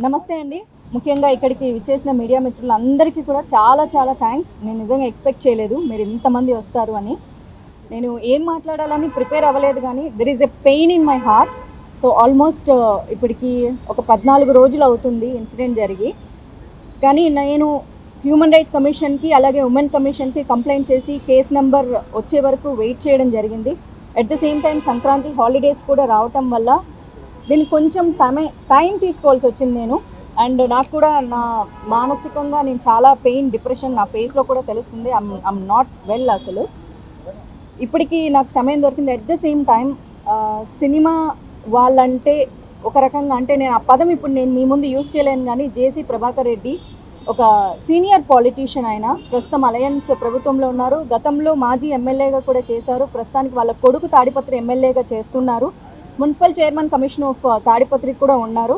నమస్తే అండి. ముఖ్యంగా ఇక్కడికి విచ్చేసిన మీడియా మిత్రులందరికీ కూడా చాలా చాలా థ్యాంక్స్. నేను నిజంగా ఎక్స్పెక్ట్ చేయలేదు మీరు ఇంతమంది వస్తారు అని. నేను ఏం మాట్లాడాలని ప్రిపేర్ అవ్వలేదు కానీ there is a pain in my heart. So almost ఇప్పటికి ఒక 14 రోజులు అవుతుంది ఇన్సిడెంట్ జరిగి. కానీ నేను హ్యూమన్ రైట్స్ కమిషన్కి అలాగే ఉమెన్ కమిషన్కి కంప్లైంట్ చేసి కేస్ నెంబర్ వచ్చే వరకు వెయిట్ చేయడం జరిగింది. At the same time Sankranti holidays కూడా రావటం వల్ల దీనికి కొంచెం టైం తీసుకోవాల్సి వచ్చింది నేను. అండ్ నాకు కూడా నా మానసికంగా నేను చాలా పెయిన్ డిప్రెషన్ నా ఫేస్లో కూడా తెలుస్తుంది. ఐమ్ నాట్ వెల్ అసలు. ఇప్పటికీ నాకు సమయం దొరికింది. At the same time cinema వాళ్ళంటే ఒక రకంగా అంటే నేను ఆ పదం ఇప్పుడు నేను మీ ముందు యూజ్ చేయలేను కానీ జేసీ ప్రభాకర్ రెడ్డి ఒక సీనియర్ పాలిటీషియన్. ఆయన ప్రస్తుతం అలయన్స్ ప్రభుత్వంలో ఉన్నారు. గతంలో మాజీ ఎమ్మెల్యేగా కూడా చేశారు. ప్రస్తుతానికి వాళ్ళ కొడుకు తాడిపత్రి ఎమ్మెల్యేగా చేస్తున్నారు. మున్సిపల్ చైర్మన్ కమిషన్ ఆఫ్ తాడిపత్రికి కూడా ఉన్నారు.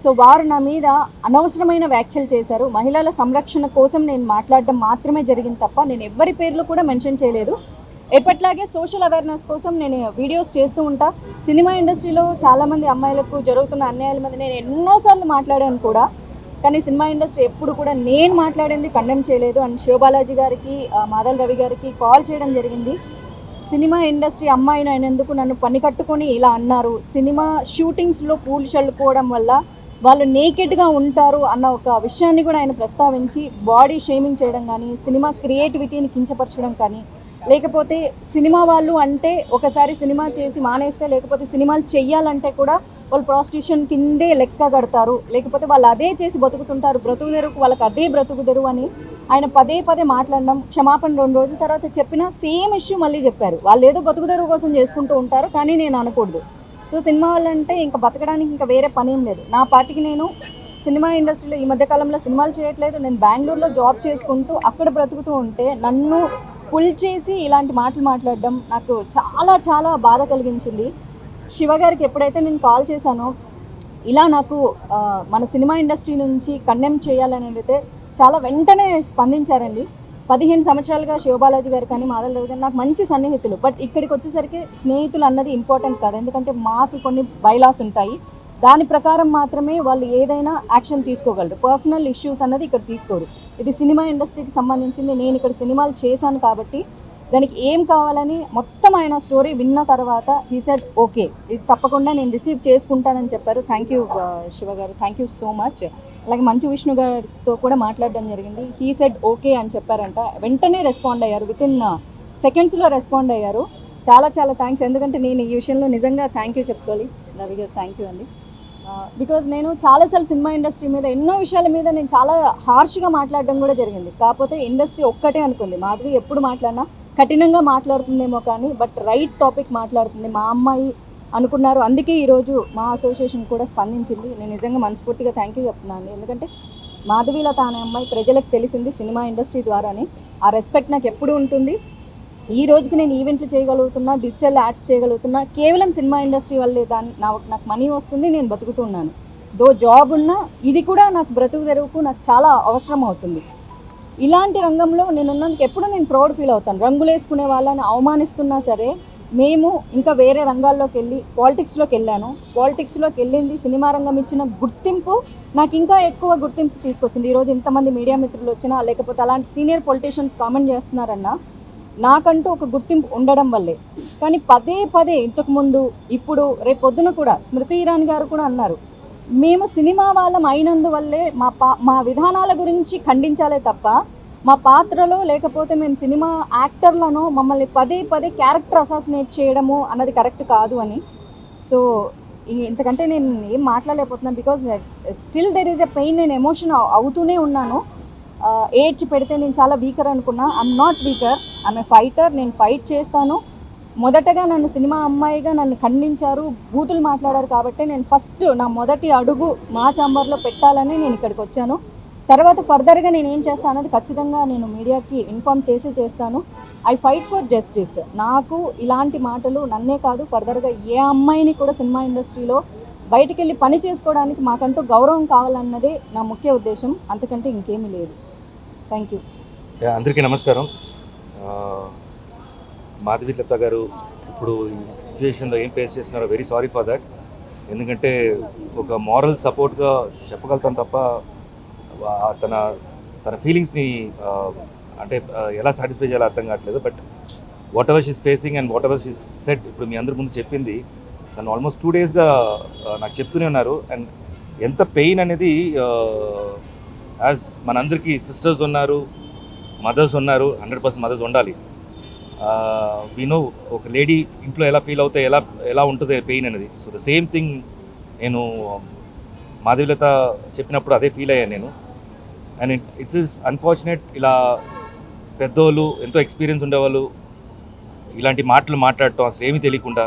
సో వారు నా మీద అనవసరమైన వ్యాఖ్యలు చేశారు. మహిళల సంరక్షణ కోసం నేను మాట్లాడడం మాత్రమే జరిగింది తప్ప నేను ఎవ్వరి పేర్లు కూడా మెన్షన్ చేయలేదు. ఎప్పట్లాగే సోషల్ అవేర్నెస్ కోసం నేను వీడియోస్ చేస్తూ ఉంటా. సినిమా ఇండస్ట్రీలో చాలామంది అమ్మాయిలకు జరుగుతున్న అన్యాయాల మీద నేను ఎన్నోసార్లు మాట్లాడాను కూడా. కానీ సినిమా ఇండస్ట్రీ ఎప్పుడు కూడా నేను మాట్లాడింది కండెమ్ చేయలేదు. అండ్ శివబాలాజీ గారికి మాధల్ రవి గారికి కాల్ చేయడం జరిగింది. సినిమా ఇండస్ట్రీ అమ్మాయిని అయినందుకు నన్ను పని కట్టుకొని ఇలా అన్నారు. సినిమా షూటింగ్స్లో పూలు చల్లుకోవడం వల్ల వాళ్ళు నేకెడ్గా ఉంటారు అన్న ఒక విషయాన్ని కూడా ఆయన ప్రస్తావించి బాడీ షేమింగ్ చేయడం కానీ సినిమా క్రియేటివిటీని కించపరచడం కానీ లేకపోతే సినిమా వాళ్ళు అంటే ఒకసారి సినిమా చేసి మానేస్తే లేకపోతే సినిమాలు చెయ్యాలంటే కూడా వాళ్ళు ప్రాస్టిట్యూషన్ కిందే లెక్క కడతారు, లేకపోతే వాళ్ళు అదే చేసి బతుకుతుంటారు, బ్రతుకుదెరుకు వాళ్ళకి అదే బ్రతుకుదెరు అని ఆయన పదే పదే మాట్లాడడం. క్షమాపణ 2 రోజుల తర్వాత చెప్పిన సేమ్ ఇష్యూ మళ్ళీ చెప్పారు. వాళ్ళు ఏదో బతుకుదెరువు కోసం చేసుకుంటూ ఉంటారు కానీ నేను అనకూడదు. సో సినిమా వాళ్ళంటే ఇంకా బతకడానికి ఇంకా వేరే పని ఏం లేదు. నా పాటికి నేను సినిమా ఇండస్ట్రీలో ఈ మధ్యకాలంలో సినిమాలు చేయట్లేదు. నేను బెంగళూరులో జాబ్ చేసుకుంటూ అక్కడ బ్రతుకుతూ ఉంటే నన్ను పుల్ చేసి ఇలాంటి మాటలు మాట్లాడడం నాకు చాలా చాలా బాధ కలిగించింది. శివ గారికి ఎప్పుడైతే నేను కాల్ చేశానో ఇలా నాకు మన సినిమా ఇండస్ట్రీ నుంచి కండెమ్ చేయాలని అయితే చాలా వెంటనే స్పందించారండి. 15 సంవత్సరాలుగా శివబాలాజీ గారు కానీ మాధవ్ రావు గారు నాకు మంచి సన్నిహితులు. బట్ ఇక్కడికి వచ్చేసరికి స్నేహితులు అన్నది ఇంపార్టెంట్ కాదు. ఎందుకంటే మాకు కొన్ని బైలాస్ ఉంటాయి. దాని ప్రకారం మాత్రమే వాళ్ళు ఏదైనా యాక్షన్ తీసుకోగలరు. పర్సనల్ ఇష్యూస్ అన్నది ఇక్కడ తీసుకోరు. ఇది సినిమా ఇండస్ట్రీకి సంబంధించింది. నేను ఇక్కడ సినిమాలు చేశాను కాబట్టి దానికి ఏం కావాలని మొత్తం ఆయన స్టోరీ విన్న తర్వాత హీ సెడ్ ఓకే, ఇది తప్పకుండా నేను రిసీవ్ చేసుకుంటానని చెప్పారు. థ్యాంక్ యూ శివ గారు, థ్యాంక్ యూ సో మచ్. అలాగే మంచు విష్ణు గారితో కూడా మాట్లాడడం జరిగింది. హీ సెడ్ ఓకే అని చెప్పారంట. వెంటనే రెస్పాండ్ అయ్యారు. వితిన్ సెకండ్స్లో రెస్పాండ్ అయ్యారు. చాలా చాలా థ్యాంక్స్. ఎందుకంటే నేను ఈ విషయంలో నిజంగా థ్యాంక్ యూ చెప్పుకోవాలి. రవి గారు థ్యాంక్ యూ అండి. బికాజ్ నేను చాలాసార్లు సినిమా ఇండస్ట్రీ మీద ఎన్నో విషయాల మీద నేను చాలా హార్ష్గా మాట్లాడడం కూడా జరిగింది. కాకపోతే ఇండస్ట్రీ ఒక్కటే అనుకుంది, మాధవి ఎప్పుడు మాట్లాడినా కఠినంగా మాట్లాడుతుందేమో కానీ బట్ రైట్ టాపిక్ మాట్లాడుతుంది మా అమ్మాయి అనుకున్నారు. అందుకే ఈరోజు మా అసోసియేషన్ కూడా స్పందించింది. నేను నిజంగా మనస్ఫూర్తిగా థ్యాంక్ యూ చెప్తున్నాను. ఎందుకంటే మాధవీలత అనే అమ్మాయి ప్రజలకు తెలిసింది సినిమా ఇండస్ట్రీ ద్వారానే. ఆ రెస్పెక్ట్ నాకు ఎప్పుడు ఉంటుంది. ఈ రోజుకి నేను ఈవెంట్లు చేయగలుగుతున్నా, డిజిటల్ యాడ్స్ చేయగలుగుతున్నా కేవలం సినిమా ఇండస్ట్రీ వల్లే. నాకు మనీ వస్తుంది, నేను బతుకుతున్నాను. దో జాబ్ ఉన్నా ఇది కూడా నాకు బ్రతుకు తెరువుకు నాకు చాలా అవసరం అవుతుంది. ఇలాంటి రంగంలో నేనున్నందుకు ఎప్పుడు నేను ప్రౌడ్ ఫీల్ అవుతాను. రంగులు వేసుకునే వాళ్ళని అవమానిస్తున్నా సరే మేము ఇంకా వేరే రంగాల్లోకి వెళ్ళి పాలిటిక్స్లోకి వెళ్ళాను. పాలిటిక్స్లోకి వెళ్ళింది సినిమా రంగం ఇచ్చిన గుర్తింపు నాకు ఇంకా ఎక్కువ గుర్తింపు తీసుకొచ్చింది. ఈరోజు ఇంతమంది మీడియా మిత్రులు వచ్చినా లేకపోతే అలాంటి సీనియర్ పొలిటీషియన్స్ కామెంట్ చేస్తున్నారన్నా నాకంటూ ఒక గుర్తింపు ఉండడం వల్లే. కానీ పదే పదే ఇంతకుముందు ఇప్పుడు రేపు పొద్దున కూడా స్మృతి ఇరానీ గారు కూడా అన్నారు, మేము సినిమా వాళ్ళం అయినందువల్లే మా విధానాల గురించి ఖండించాలే తప్ప మా పాత్రలో లేకపోతే మేము సినిమా యాక్టర్లను మమ్మల్ని పదే పదే క్యారెక్టర్ అసాసినేట్ చేయడము అన్నది కరెక్ట్ కాదు అని. సో ఇంతకంటే నేను ఏం మాట్లాడలేకపోతున్నాను. Because still there is a pain. నేను ఎమోషన్ అవుతూనే ఉన్నాను. ఏడ్చి పెడితే నేను చాలా వీకర్ అనుకున్నా. I'm not weaker, I'm a fighter. నేను ఫైట్ చేస్తాను. మొదటగా నన్ను సినిమా అమ్మాయిగా నన్ను ఖండించారు, బూతులు మాట్లాడారు కాబట్టి నేను ఫస్ట్ నా మొదటి అడుగు మా ఛాంబర్లో పెట్టాలని నేను ఇక్కడికి వచ్చాను. తర్వాత ఫర్దర్గా నేను ఏం చేస్తాను అన్నది ఖచ్చితంగా నేను మీడియాకి ఇన్ఫామ్ చేస్తాను. I fight for justice. నాకు ఇలాంటి మాటలు నన్నే కాదు ఫర్దర్గా ఏ అమ్మాయిని కూడా సినిమా ఇండస్ట్రీలో బయటికి వెళ్ళి పని చేసుకోవడానికి మాకంటూ గౌరవం కావాలన్నదే నా ముఖ్య ఉద్దేశం. అంతకంటే ఇంకేమీ లేదు. Thank you. అందరికీ నమస్కారం. మాధవీలత గారు ఇప్పుడు ఈ సిచ్యువేషన్లో ఏం ఫేస్ చేస్తున్నారో వెరీ సారీ ఫర్ దట్. ఎందుకంటే ఒక మారల్ సపోర్ట్గా చెప్పగలుగుతాను తప్ప తన తన ఫీలింగ్స్ని అంటే ఎలా సాటిస్ఫై చేయాలో అర్థం కావట్లేదు. But what ever she's facing and what ever she's set, ఇప్పుడు మీ అందరి ముందు చెప్పింది, తను ఆల్మోస్ట్ 2 డేస్గా నాకు చెప్తూనే ఉన్నారు. అండ్ ఎంత పెయిన్ అనేది యాజ్ మనందరికీ సిస్టర్స్ ఉన్నారు, మదర్స్ ఉన్నారు, 100% మదర్స్ ఉండాలి. నో ఒక లేడీ ఇంట్లో ఎలా ఫీల్ అవుతే ఎలా ఉంటుంది పెయిన్ అనేది. సో ద సేమ్ థింగ్ నేను మాధవీలత చెప్పినప్పుడు అదే ఫీల్ అయ్యాను నేను. అండ్ ఇట్స్ ఇస్ అన్ఫార్చునేట్, ఇలా పెద్దోళ్ళు ఎంతో ఎక్స్పీరియన్స్ ఉండేవాళ్ళు ఇలాంటి మాటలు మాట్లాడటం అసలు ఏమీ తెలియకుండా.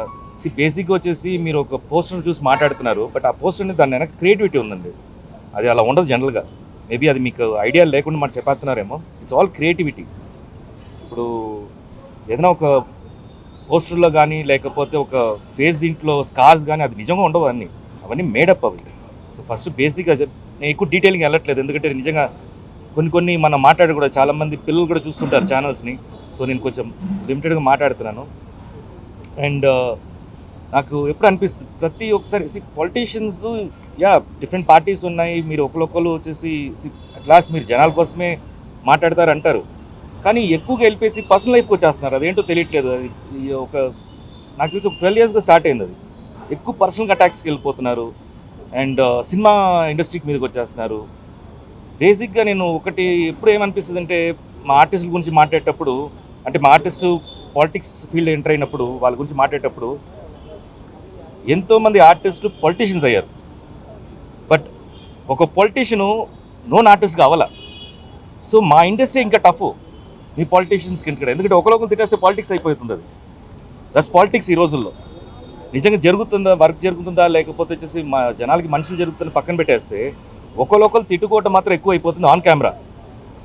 బేసిక్గా వచ్చేసి మీరు ఒక పోస్టర్ చూసి మాట్లాడుతున్నారు, బట్ ఆ పోస్టర్ అనేది దాని వెనక క్రియేటివిటీ ఉందండి. అది అలా ఉండదు జనరల్గా. మేబీ అది మీకు ఐడియా లేకుండా మనం చెప్పేస్తున్నారేమో. It's all creativity. ఇప్పుడు ఏదైనా ఒక పోస్టర్లో కానీ లేకపోతే ఒక ఫేస్ దీంట్లో స్కార్స్ కానీ అది నిజంగా ఉండవు, అవన్నీ మేడప్ అవి. సో ఫస్ట్ బేసిక్గా నేను ఎక్కువ డీటెయిలింగ్ వెళ్ళట్లేదు, ఎందుకంటే నిజంగా కొన్ని మనం కూడా చాలామంది పిల్లలు కూడా చూస్తుంటారు ఛానల్స్ని. సో నేను కొంచెం లిమిటెడ్గా మాట్లాడుతున్నాను. అండ్ నాకు ఎప్పుడు అనిపిస్తుంది ప్రతి ఒక్కసారి పొలిటీషియన్స్, డిఫరెంట్ పార్టీస్ ఉన్నాయి, మీరు ఒకరు వచ్చేసి అట్లాస్ మీరు జనాల కోసమే మాట్లాడతారు అంటారు, కానీ ఎక్కువగా వెళ్ళిపోయి పర్సనల్ లైఫ్కి వచ్చేస్తున్నారు. అదేంటో తెలియట్లేదు. అది నాకు తెలిసి 12 yearsగా స్టార్ట్ అయింది. అది ఎక్కువ పర్సనల్ అటాక్స్కి వెళ్ళిపోతున్నారు అండ్ సినిమా ఇండస్ట్రీకి మీదకి వచ్చేస్తున్నారు. బేసిక్గా నేను ఒకటి ఎప్పుడు ఏమనిపిస్తుంది అంటే, మా ఆర్టిస్టుల గురించి మాట్లాడేటప్పుడు, అంటే మా ఆర్టిస్టు పాలిటిక్స్ ఫీల్డ్ ఎంటర్ అయినప్పుడు వాళ్ళ గురించి మాట్లాడేటప్పుడు ఎంతోమంది ఆర్టిస్టులు పొలిటీషియన్స్ అయ్యారు, బట్ ఒక పొలిటీషియను నోన్ ఆర్టిస్ట్గా అవ్వాల. సో మా ఇండస్ట్రీ ఇంకా టఫ్ మీ పాలిటీషియన్స్కి ఇక్కడ, ఎందుకంటే ఒకరికొకరు తిట్టేస్తే పాలిటిక్స్ అయిపోతుంది. అది దట్స్ పాలిటిక్స్ ఈ రోజుల్లో. నిజంగా జరుగుతుందా, వర్క్ జరుగుతుందా, లేకపోతే వచ్చేసి మా జనాలకి మనుషులు జరుగుతుందని పక్కన పెట్టేస్తే ఒకరు తిట్టుకోవటం మాత్రం ఎక్కువ అయిపోతుంది ఆన్ కెమెరా.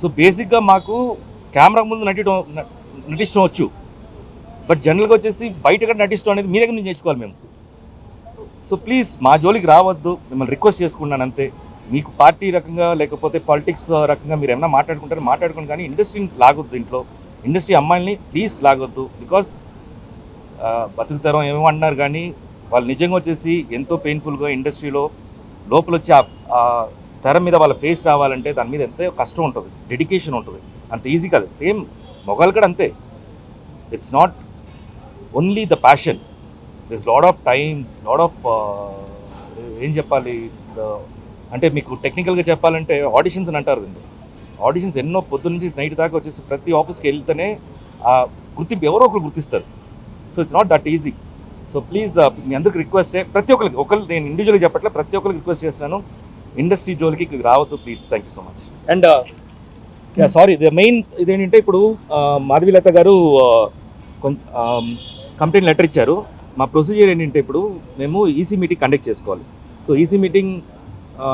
సో బేసిక్గా మాకు కెమెరా ముందు నటించడం వచ్చు, బట్ జనరల్గా వచ్చేసి బయట కూడా నటించడం అనేది మీ దగ్గర నుంచి నేర్చుకోవాలి మేము. సో ప్లీజ్ మా జోలికి రావద్దు, మిమ్మల్ని రిక్వెస్ట్ చేసుకున్నాను అంతే. మీకు పార్టీ రకంగా లేకపోతే పాలిటిక్స్ రకంగా మీరు ఏమైనా మాట్లాడుకుంటారు, కానీ ఇండస్ట్రీని లాగొద్దు. ఇంట్లో ఇండస్ట్రీ అమ్మాయిల్ని ప్లీజ్ లాగొద్దు. బికాస్ బతుకుతారం ఏమో అంటున్నారు, కానీ వాళ్ళు నిజంగా వచ్చేసి ఎంతో పెయిన్ఫుల్గా ఇండస్ట్రీలో లోపల వచ్చి ఆ తెర మీద వాళ్ళ ఫేస్ రావాలంటే దాని మీద ఎంతో కష్టం ఉంటుంది, డెడికేషన్ ఉంటుంది, అంత ఈజీ కాదు. సేమ్ మొగాలు కూడా అంతే. It's not only the passion, this lot of time, lot of ఏం చెప్పాలి అంటే మీకు టెక్నికల్గా చెప్పాలంటే ఆడిషన్స్ అని అంటారు. ఆడిషన్స్ ఎన్నో పొద్దున్న నుంచి నైట్ దాకా వచ్చేసి ప్రతి ఆఫీస్కి వెళ్తేనే ఆ గుర్తింపు ఎవరో ఒకరు గుర్తిస్తారు. So it's not that easy. So please మీ అందరికి రిక్వెస్టే, ప్రతి ఒక్కరికి నేను ఇండివిజువల్గా చెప్పట్లే, ప్రతి ఒక్కరికి రిక్వెస్ట్ చేస్తున్నాను, ఇండస్ట్రీ జోలికి రావద్దు please. Thank you so much. And sorry, the main ఇదేంటంటే ఇప్పుడు మాధవీలత గారు కంప్లైంట్ లెటర్ ఇచ్చారు. మా ప్రొసీజర్ ఏంటంటే ఇప్పుడు మేము ఈసీ మీటింగ్ కండక్ట్ చేసుకోవాలి. సో ఈసీ మీటింగ్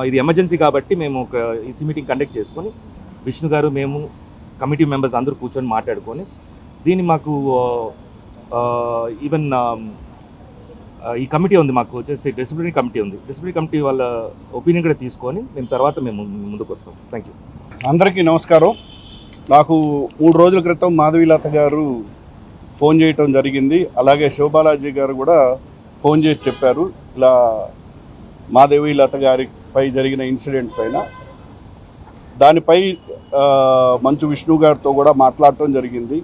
ఇది ఎమర్జెన్సీ కాబట్టి మేము ఒక ఈసీ మీటింగ్ కండక్ట్ చేసుకొని విష్ణు గారు, మేము కమిటీ మెంబర్స్ అందరూ కూర్చొని మాట్లాడుకొని దీన్ని మాకు ఈవెన్ ఈ కమిటీ ఉంది, మాకు వచ్చేసి డిసిప్లినరీ కమిటీ ఉంది, డిసిప్లినరీ కమిటీ వాళ్ళ ఒపీనియన్ కూడా తీసుకొని మేము ముందుకు వస్తాం. Thank you. అందరికీ నమస్కారం. నాకు 3 రోజుల క్రితం మాధవీలత గారు ఫోన్ చేయటం జరిగింది. అలాగే శివబాలాజీ గారు కూడా ఫోన్ చేసి చెప్పారు ఇలా మాధవీలత గారిపై జరిగిన ఇన్సిడెంట్ పైన. దానిపై మంచు విష్ణు గారితో కూడా మాట్లాడటం జరిగింది.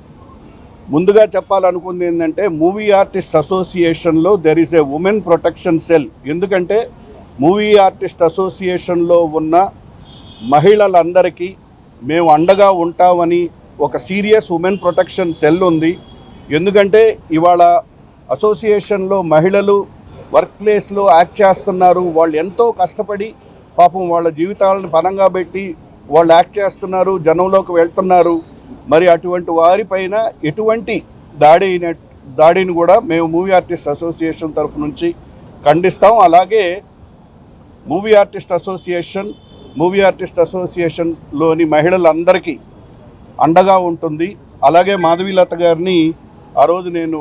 ముందుగా చెప్పాలనుకుంది ఏంటంటే, మూవీ ఆర్టిస్ట్ అసోసియేషన్లో there is a women protection cell. ఎందుకంటే మూవీ ఆర్టిస్ట్ అసోసియేషన్లో ఉన్న మహిళలందరికీ మేము అండగా ఉంటామని ఒక సీరియస్ ఉమెన్ ప్రొటెక్షన్ సెల్ ఉంది. ఎందుకంటే ఇవాళ అసోసియేషన్లో మహిళలు వర్క్ ప్లేస్లో యాక్ట్ చేస్తున్నారు. వాళ్ళు ఎంతో కష్టపడి పాపం వాళ్ళ జీవితాలను పనంగా పెట్టి వాళ్ళు యాక్ట్ చేస్తున్నారు, జనంలోకి వెళ్తున్నారు. మరి అటువంటి వారిపైన ఎటువంటి దాడిని కూడా మేము మూవీ ఆర్టిస్ట్ అసోసియేషన్ తరఫు నుంచి ఖండిస్తాం. అలాగే మూవీ ఆర్టిస్ట్ అసోసియేషన్లోని మహిళలందరికీ అండగా ఉంటుంది. అలాగే మాధవీలత గారిని ఆ రోజు నేను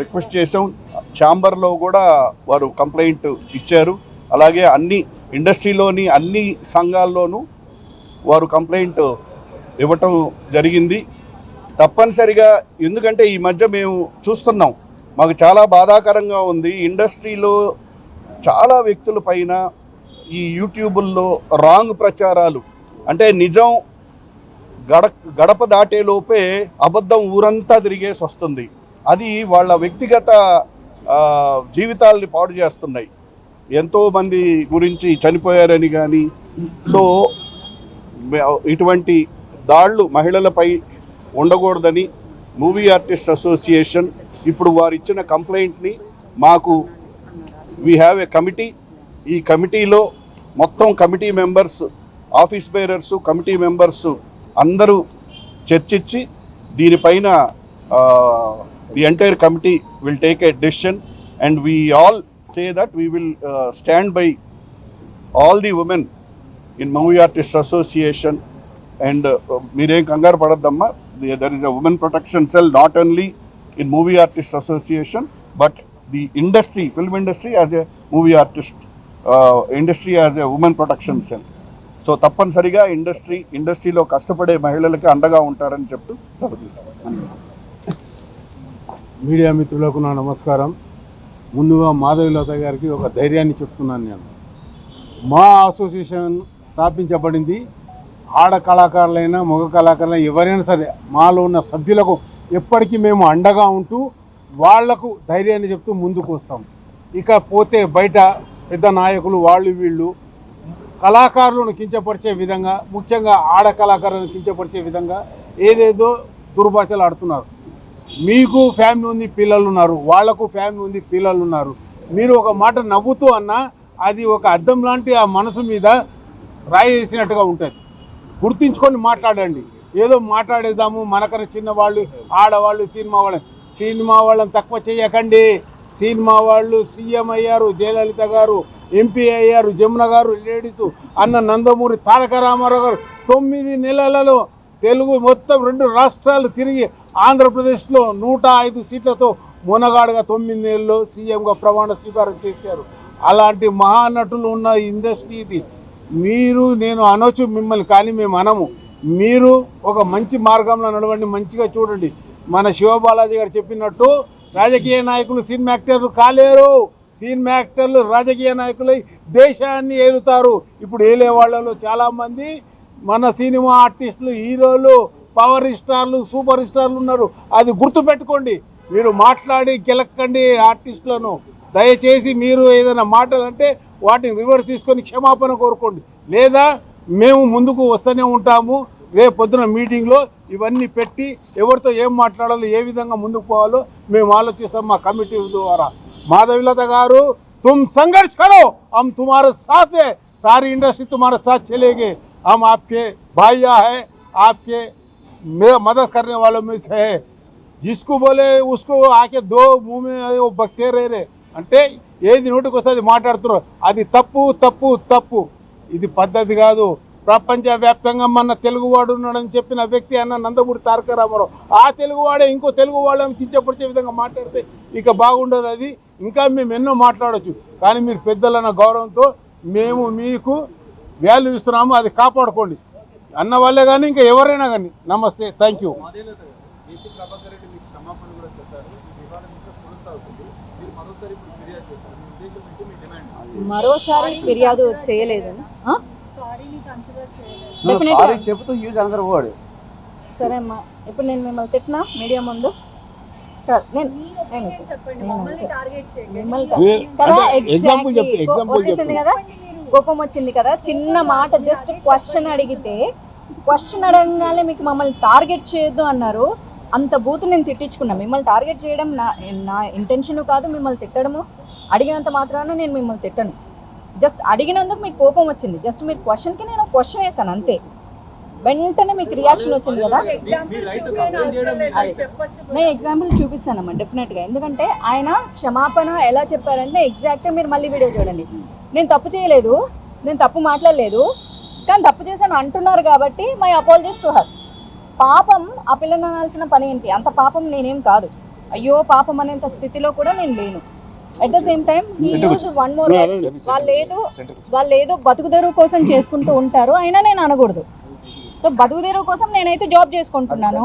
రిక్వెస్ట్ చేసాం, ఛాంబర్లో కూడా వారు కంప్లైంట్ ఇచ్చారు. అలాగే అన్ని ఇండస్ట్రీలోని అన్ని సంఘాల్లోనూ వారు కంప్లైంట్ ఇవ్వటం జరిగింది. తప్పనిసరిగా, ఎందుకంటే ఈ మధ్య మేము చూస్తున్నాం, మాకు చాలా బాధాకరంగా ఉంది. ఇండస్ట్రీలో చాలా వ్యక్తుల పైన ఈ యూట్యూబుల్లో రాంగ్ ప్రచారాలు, అంటే నిజం గడప దాటేలోపే అబద్ధం ఊరంతా తిరిగేసి వస్తుంది. అది వాళ్ళ వ్యక్తిగత జీవితాలని పాడు చేస్తున్నాయి. ఎంతోమంది గురించి చనిపోయారని కానీ, సో ఇటువంటి దాళ్ళు మహిళలపై ఉండకూడదని మూవీ ఆర్టిస్ట్ అసోసియేషన్ ఇప్పుడు వారు ఇచ్చిన కంప్లైంట్ని మాకు వీ హ్యావ్ ఏ కమిటీ. ఈ కమిటీలో మొత్తం committee members, office bearers, committee members అందరూ చర్చించి దీనిపైన the entire committee will take a decision and we all say that we will stand by all the women in movie artist association. And మీరేం కంగారు పడద్దమ్మా, there is a women protection cell not only in movie artist association but the industry, film industry as a movie artist industry as a women protection cell. So తప్పనిసరిగా ఇండస్ట్రీలో కష్టపడే మహిళలకి అండగా ఉంటారని చెప్తూ సెలవు. మీడియా మిత్రులకు నా నమస్కారం. ముందుగా మాధవీలత గారికి ఒక ధైర్యాన్ని చెప్తున్నాను. నేను మా అసోసియేషన్ స్థాపించబడింది ఆడ కళాకారులైనా మగ కళాకారులైనా ఎవరైనా సరే మాలో ఉన్న సభ్యులకు ఎప్పటికీ మేము అండగా ఉంటూ వాళ్లకు ధైర్యాన్ని చెప్తూ ముందుకు వస్తాం. ఇకపోతే బయట పెద్ద నాయకులు వాళ్ళు వీళ్ళు కళాకారులను కించపరిచే విధంగా, ముఖ్యంగా ఆడ కళాకారులను కించపరిచే విధంగా ఏదేదో దుర్భాషలు ఆడుతున్నారు. మీకు ఫ్యామిలీ ఉంది, పిల్లలు ఉన్నారు, వాళ్లకు ఫ్యామిలీ ఉంది, పిల్లలు ఉన్నారు. మీరు ఒక మాట నవ్వుతూ అన్నా అది ఒక అద్దం లాంటి ఆ మనసు మీద రాయి వేసినట్టుగా ఉంటుంది. గుర్తించుకొని మాట్లాడండి. ఏదో మాట్లాడేద్దాము, మనకన్నా చిన్నవాళ్ళు, ఆడవాళ్ళు, సినిమా వాళ్ళని తక్కువ చేయకండి. సినిమా వాళ్ళు సీఎం అయ్యారు, జయలలిత గారు ఎంపీ అయ్యారు, జమున గారు లేడీసు, అన్న నందమూరి తారక రామారావు గారు 9 నెలలలో తెలుగు మొత్తం 2 రాష్ట్రాలు తిరిగి ఆంధ్రప్రదేశ్లో 105 సీట్లతో మొనగాడుగా 9 నెలల్లో సీఎంగా ప్రమాణ స్వీకారం చేశారు. అలాంటి మహానటులు ఉన్న ఇండస్ట్రీ ఇది. మీరు, నేను అనొచ్చు మిమ్మల్ని, కానీ మేము అనము. మీరు ఒక మంచి మార్గంలో నడవండి, మంచిగా చూడండి. మన శివబాలాజీ గారు చెప్పినట్టు రాజకీయ నాయకులు సినిమా యాక్టర్లు కాలేరు. సినిమా యాక్టర్లు రాజకీయ నాయకులై దేశాన్ని ఏలుతారు. ఇప్పుడు ఏలే వాళ్ళలో చాలామంది మన సినిమా ఆర్టిస్టులు, హీరోలు, పవర్ స్టార్లు, సూపర్ స్టార్లు ఉన్నారు. అది గుర్తుపెట్టుకోండి. మీరు మాట్లాడి గెలక్కండి ఆర్టిస్టులను. దయచేసి మీరు ఏదైనా మాటలు అంటే వాటిని రివర్స్ తీసుకొని క్షమాపణ కోరుకోండి. లేదా మేము ముందుకు వస్తూనే ఉంటాము. రేపు పొద్దున మీటింగ్లో ఇవన్నీ పెట్టి ఎవరితో ఏం మాట్లాడాలో, ఏ విధంగా ముందుకు పోవాలో మేము ఆలోచిస్తాం మా కమిటీ ద్వారా. మాధవీలత గారు, तुम संघर्ष करो, हम तुम्हारे साथ है, सारी इंडस्ट्री तुम्हारे साथ चलेगी. हम आपके भाइया है, आपके मदद करने वालों में से है. जिसको बोले उसको आके 2 मुँह में वो बकते रहे అంటే ఏది నోటికి వస్తే అది మాట్లాడుతున్నారు. అది తప్పు తప్పు తప్పు. ఇది పద్ధతి కాదు. ప్రపంచవ్యాప్తంగా మన తెలుగువాడు ఉన్నాడని చెప్పిన వ్యక్తి అన్న నందమూరి తారక రామారావు. ఆ తెలుగువాడే ఇంకో తెలుగు వాళ్ళని కించపరిచే విధంగా మాట్లాడితే ఇక బాగుండదు. అది ఇంకా మేము ఎన్నో మాట్లాడవచ్చు, కానీ మీరు పెద్దలన్న గౌరవంతో మేము మీకు వాల్యూ ఇస్తున్నాము. అది కాపాడుకోండి అన్న వాళ్ళే కానీ ఇంకా ఎవరైనా కానీ. నమస్తే, థ్యాంక్ యూ. మరోసారి ఫిర్యాదు చేయలేదు. సరే అమ్మా, ఇప్పుడు నేను మిమ్మల్ని తిట్టినా మీడియా ముందు వచ్చేసింది కదా, కోపం వచ్చింది కదా, చిన్న మాట జస్ట్ క్వశ్చన్ అడిగితే క్వశ్చన్ అడగగానే మీకు మమ్మల్ని టార్గెట్ చేయొద్దు అన్నారు. అంత బూత్ నేను తిట్టించుకున్నా. మిమ్మల్ని టార్గెట్ చేయడం నా ఇంటెన్షన్ కాదు. మిమ్మల్ని తిట్టడము అడిగినంత మాత్రాన నేను మిమ్మల్ని తిట్టను. జస్ట్ అడిగినందుకు మీకు కోపం వచ్చింది. జస్ట్ మీరు క్వశ్చన్కి నేను క్వశ్చన్ వేసాను అంతే. వెంటనే మీకు రియాక్షన్ వచ్చింది కదా. నేను ఎగ్జాంపుల్ చూపిస్తానమ్మా డెఫినెట్గా. ఎందుకంటే ఆయన క్షమాపణ ఎలా చెప్పారంటే ఎగ్జాక్ట్గా మీరు మళ్ళీ వీడియో చూడండి. నేను తప్పు చేయలేదు, నేను తప్పు మాట్లాడలేదు, కానీ తప్పు చేశాను అంటున్నారు కాబట్టి మై అపాలజీస్ టు హర్. పాపం ఆ పిల్లని అనాల్సిన పని ఏంటి? అంత పాపం నేనేం కాదు. అయ్యో పాపం అనేంత స్థితిలో కూడా నేను లేను. At the same time one more, వాళ్ళు ఏదో బతుకుదెరువు కోసం చేసుకుంటూ ఉంటారు, అయినా నేను అనకూడదు. సో బతుకుదెరువు కోసం నేనైతే జాబ్ చేసుకుంటున్నాను,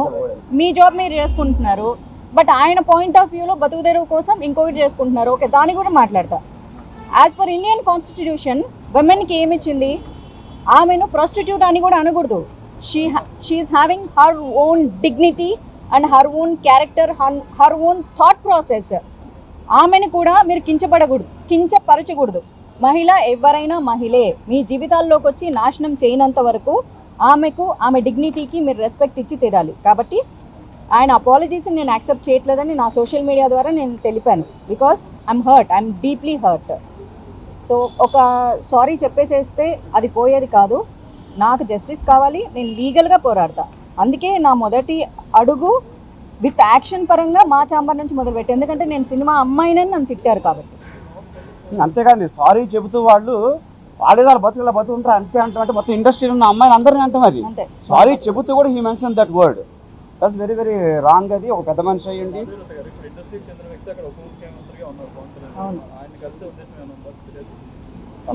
మీ జాబ్ మీరు చేసుకుంటున్నారు. బట్ ఆయన పాయింట్ ఆఫ్ వ్యూలో బతుకుదెరువు కోసం ఇంకొకటి చేసుకుంటున్నారు. ఓకే, దాన్ని కూడా మాట్లాడతా. యాజ్ పర్ ఇండియన్ కాన్స్టిట్యూషన్ విమెన్కి ఏమి ఇచ్చింది? ఆమెను ప్రాస్టిట్యూట్ అని కూడా అనకూడదు. She is having her own dignity and her own character, her own thought process. ఆమెను కూడా మీరు కించపరచకూడదు. మహిళ ఎవరైనా మహిళే. మీ జీవితాల్లోకి వచ్చి నాశనం చేయనంత వరకు ఆమె డిగ్నిటీకి మీరు రెస్పెక్ట్ ఇచ్చి తీరాలి. కాబట్టి ఆయన అపాలజీస్ని నేను యాక్సెప్ట్ చేయట్లేదని నా సోషల్ మీడియా ద్వారా నేను తెలిపాను. Because I'm deeply hurt. So ఒక సారీ చెప్పేసేస్తే అది పోయేది కాదు. నాకు జస్టిస్ కావాలి, నేను లీగల్గా పోరాడతా. అందుకే నా మొదటి అడుగు విత్ యాక్షన్ పరంగా మా ఛాంబర్ నుంచి మొదలుపెట్టి, ఎందుకంటే నేను సినిమా అమ్మాయినని నన్ను తిట్టారు కాబట్టి. అంతేకాదు సారీ చెబుతూ వాళ్ళు వాడేదాలు బతుకులా బతుకుంటారు అంతే అంటే మొత్తం ఇండస్ట్రీలో ఉన్న అమ్మాయిలు అందరినీ అంటాం. అది అంతే. సారీ చెబుతూ కూడా he mention that word. That's very very wrong. అది ఒక పెద్ద మనిషి అయ్యండి. అవును.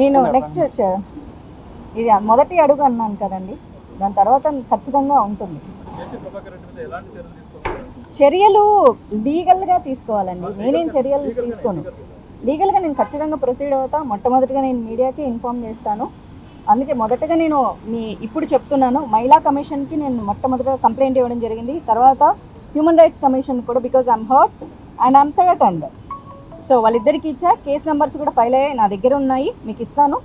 నేను నెక్స్ట్ ఇది మొదటి అడుగు అన్నాను కదండి, దాని తర్వాత ఖచ్చితంగా ఉంటుంది. చర్యలు లీగల్గా తీసుకోవాలండి. నేనేం చర్యలు తీసుకోను. లీగల్గా నేను ఖచ్చితంగా ప్రొసీడ్ అవుతా. మొట్టమొదటిగా నేను మీడియాకి ఇన్ఫామ్ చేస్తాను. అందుకే మొదటగా నేను ఇప్పుడు చెప్తున్నాను, మహిళా కమిషన్కి నేను మొట్టమొదటిగా కంప్లైంట్ ఇవ్వడం జరిగింది. తర్వాత హ్యూమన్ రైట్స్ కమిషన్ కూడా, because I'm hurt and I'm threatened. So వాళ్ళిద్దరికి ఇచ్చా. కేస్ నెంబర్స్ కూడా ఫైల్ అయ్యాయి, నా దగ్గర ఉన్నాయి, మీకు ఇస్తాను.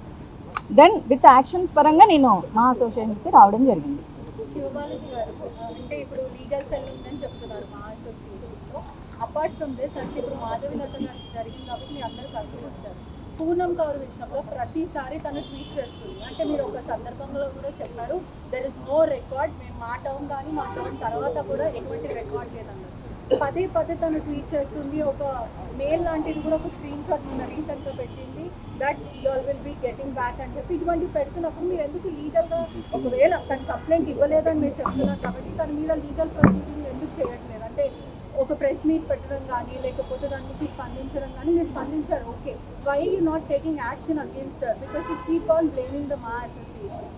దెన్ విత్ యాక్షన్స్ పరంగా నేను మా అసోసియేషన్కి రావడం జరిగింది. శివబాలాజీ గారు అంటే ఇప్పుడు లీగల్ సెల్ ఉందని చెప్తున్నారు మా అసోసియేషన్లో. అపార్ట్ ఫ్రమ్ దిస్ అంటే ఇప్పుడు మాధవిలత గారికి జరిగింది కాబట్టి మీ అందరూ కలిసి వచ్చారు. పూనం కౌర్ విషయంలో ప్రతిసారి తను ట్వీట్ చేస్తుంది. అంటే మీరు ఒక సందర్భంలో కూడా చెప్పారు, దెర్ ఇస్ నో రికార్డ్, మేము మా టర్మ్ కానీ మా టర్మ్ తర్వాత కూడా ఎటువంటి రికార్డ్ లేదన్నారు. పదే తను ట్వీట్ చేస్తుంది. ఒక మెయిల్ లాంటిది కూడా ఒక స్క్రీన్ షాట్ నిన్న రీసెంట్గా పెట్టింది, that you all will be getting back అని చెప్పి. ఇటువంటివి పెడుతున్నప్పుడు మీరు ఎందుకు లీగల్గా, ఒకవేళ తను కంప్లైంట్ ఇవ్వలేదని మీరు చెప్తున్నారు కాబట్టి తన మీద లీగల్ ప్రొసీడింగ్ ఎందుకు చేయట్లేదు? అంటే ఒక ప్రెస్ మీట్ పెట్టడం కానీ లేకపోతే దాని నుంచి స్పందించడం కానీ మీరు స్పందించారు, okay. Why you not taking action against her? Because you keep on blaming the మా అసోసియేషన్.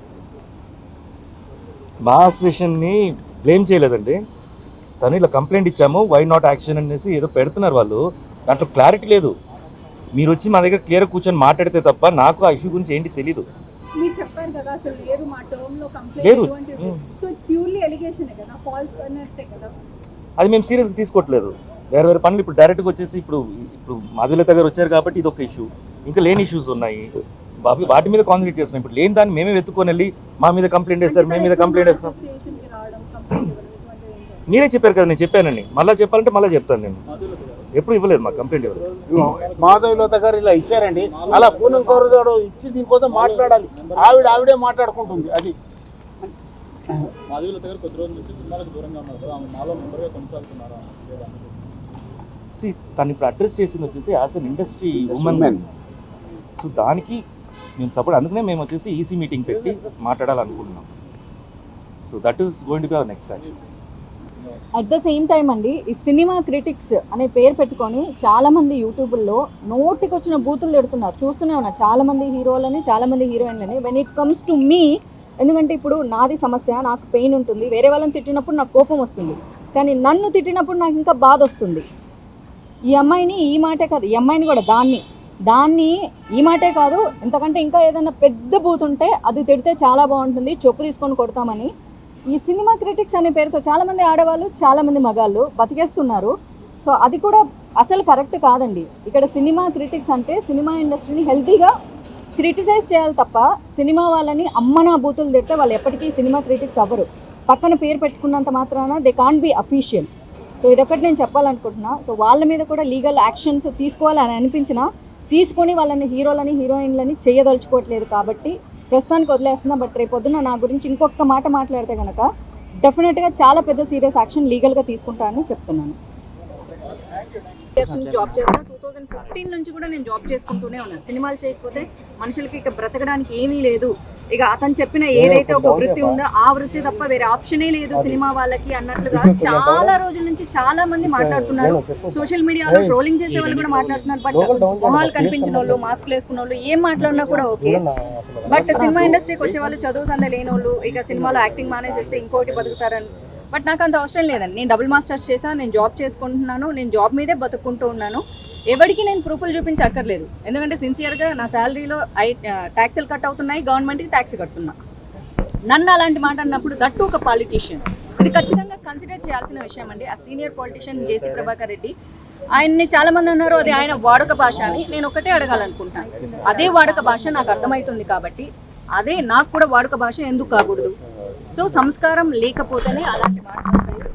మా అసోసియేషన్ని బ్లేమ్ చేయలేదండి. తను ఇలా కంప్లైంట్ ఇచ్చాము, వై నాట్ యాక్షన్ అనేసి ఏదో పెడుతున్నారు వాళ్ళు. దాంట్లో క్లారిటీ లేదు. మీరు వచ్చి మా దగ్గర క్లియర్ కూర్చొని మాట్లాడితే తప్ప నాకు ఆ ఇష్యూ గురించి ఏంటి తెలీదు. మీరు చెప్పారు కదా అసలు లేదు మా టర్మ్ లో లేదు. Complaint, so it's purely allegation కదా, ఫాల్స్ అన్నట్టే కదా. అది మేము సీరియస్గా తీసుకోవట్లేదు. వేరే పనులు ఇప్పుడు డైరెక్ట్గా వచ్చేసి ఇప్పుడు మాధులత గారు వచ్చారు కాబట్టి ఇది ఒక ఇష్యూ. ఇంకా లేని ఇష్యూస్ ఉన్నాయి, వాటి మీద కాన్సన్ట్రేట్ చేస్తున్నాం. ఇప్పుడు లేని దాన్ని మేమే వెతుక్కొని వెళ్ళి మా మీద కంప్లైంట్ చేస్తారు, మేము మీద కంప్లైంట్ చేస్తాం. మీరే చెప్పారు కదా, నేను చెప్పానండి. మళ్ళీ చెప్పాలంటే మళ్ళీ చెప్తాను. నేను ఎప్పుడు ఇవ్వలేదు మా కంప్లైంట్ ఇవ్వలేదు. మాధవిలత గారు ఇలా ఇచ్చారండి, అలా పూనం కౌర్ గారు ఇచ్చి దీనికోసం మాట్లాడాలి. ఆవిడే మాట్లాడుకుంటుంది. అది మాధవిలత గారు కొద్ది రోజుల నుంచి సినిమాలకు దూరంగా ఉన్నారు కదా, ఆమె మాలో మెంబర్గా కొనసాగుతున్నారా? తను ఇప్పుడు అడ్రస్ చేసింది వచ్చేసి as an industry women. So దానికి మేము సపోర్ట్, అందుకనే మేము వచ్చేసి ఈసీ మీటింగ్ పెట్టి మాట్లాడాలనుకుంటున్నాం. So that is going to be our next action. At the same time అండి, ఈ సినిమా క్రిటిక్స్ అనే పేరు పెట్టుకొని చాలామంది యూట్యూబ్లో నోటికి వచ్చిన బూతులు పెడుతున్నారు. చూస్తూనే ఉన్నా, చాలామంది హీరోలని చాలామంది హీరోయిన్లని. When it comes to me, ఎందుకంటే ఇప్పుడు నాది సమస్య, నాకు పెయిన్ ఉంటుంది. వేరే వాళ్ళని తిట్టినప్పుడు నాకు కోపం వస్తుంది, కానీ నన్ను తిట్టినప్పుడు నాకు ఇంకా బాధ వస్తుంది. ఈ అమ్మాయిని ఈ మాటే కాదు, ఈ అమ్మాయిని కూడా దాన్ని ఈ మాటే కాదు, ఇంతకంటే ఇంకా ఏదైనా పెద్ద బూత్ ఉంటే అది తిడితే చాలా బాగుంటుంది, చెప్పు తీసుకొని కొడతామని ఈ సినిమా క్రిటిక్స్ అనే పేరుతో చాలామంది ఆడవాళ్ళు చాలామంది మగాళ్ళు బతికేస్తున్నారు. సో అది కూడా అసలు కరెక్ట్ కాదండి. ఇక్కడ సినిమా క్రిటిక్స్ అంటే సినిమా ఇండస్ట్రీని హెల్తీగా క్రిటిసైజ్ చేయాలి తప్ప సినిమా వాళ్ళని అమ్మనా బూతులు తిడితే వాళ్ళు ఎప్పటికీ సినిమా క్రిటిక్స్ అవ్వరు. పక్కన పేరు పెట్టుకున్నంత మాత్రాన they can't be official. So ఇదొకటి నేను చెప్పాలనుకుంటున్నా. సో వాళ్ళ మీద కూడా లీగల్ యాక్షన్స్ తీసుకోవాలని అనిపించినా తీసుకొని వాళ్ళని హీరోలని హీరోయిన్లని చేయదలుచుకోవట్లేదు కాబట్టి ప్రస్తుతానికి వదిలేస్తున్నా. బట్ రేపొద్దున నా గురించి ఇంకొక మాట మాట్లాడితే కనుక డెఫినెట్గా చాలా పెద్ద సీరియస్ యాక్షన్ లీగల్గా తీసుకుంటానని చెప్తున్నాను. ఇయర్స్ నుంచి జాబ్ చేస్తాను. 2015 నుంచి కూడా నేను జాబ్ చేసుకుంటూనే ఉన్నాను. సినిమాలు చేయకపోతే మనుషులకి ఇక బ్రతకడానికి ఏమీ లేదు. ఇక అతను చెప్పిన ఏదైతే ఒక వృత్తి ఉందో ఆ వృత్తి తప్ప వేరే ఆప్షనే లేదు సినిమా వాళ్ళకి అన్నట్లుగా చాలా రోజుల నుంచి చాలా మంది మాట్లాడుతున్నారు. సోషల్ మీడియాలో ట్రోలింగ్ చేసే వాళ్ళు కూడా మాట్లాడుతున్నారు. బట్ మొహాలు కనిపించిన వాళ్ళు, మాస్కులు వేసుకున్న వాళ్ళు ఏం మాట్లాడినా కూడా ఓకే. బట్ సినిమా ఇండస్ట్రీకి వచ్చే వాళ్ళు చదువు సందే లేని వాళ్ళు ఇక సినిమాలో యాక్టింగ్ మానేసేస్తే ఇంకోటి బతుకుతారని. బట్ నాకు అంత అవసరం లేదండి. నేను డబుల్ మాస్టర్స్ చేశాను, నేను జాబ్ చేసుకుంటున్నాను, నేను జాబ్ మీదే బతుక్కుంటూ ఉన్నాను. ఎవరికి నేను ప్రూఫ్లు చూపించక్కర్లేదు, ఎందుకంటే సిన్సియర్గా నా శాలరీలో ట్యాక్సులు కట్ అవుతున్నాయి, గవర్నమెంట్కి ట్యాక్స్ కడుతున్నా. నన్ను అలాంటి మాట అన్నప్పుడు దట్టు ఒక పాలిటీషియన్, ఇది ఖచ్చితంగా కన్సిడర్ చేయాల్సిన విషయం అండి. ఆ సీనియర్ పాలిటీషియన్ జేసీ ప్రభాకర్ రెడ్డి, ఆయన్ని చాలామంది అన్నారు అది ఆయన వాడుక భాష అని. నేను ఒకటే అడగాలనుకుంటాను, అదే వాడుక భాష నాకు అర్థమవుతుంది కాబట్టి అదే నాకు కూడా వాడుక భాష ఎందుకు కాకూడదు? సో సంస్కారం లేకపోతేనే అలాంటి మాట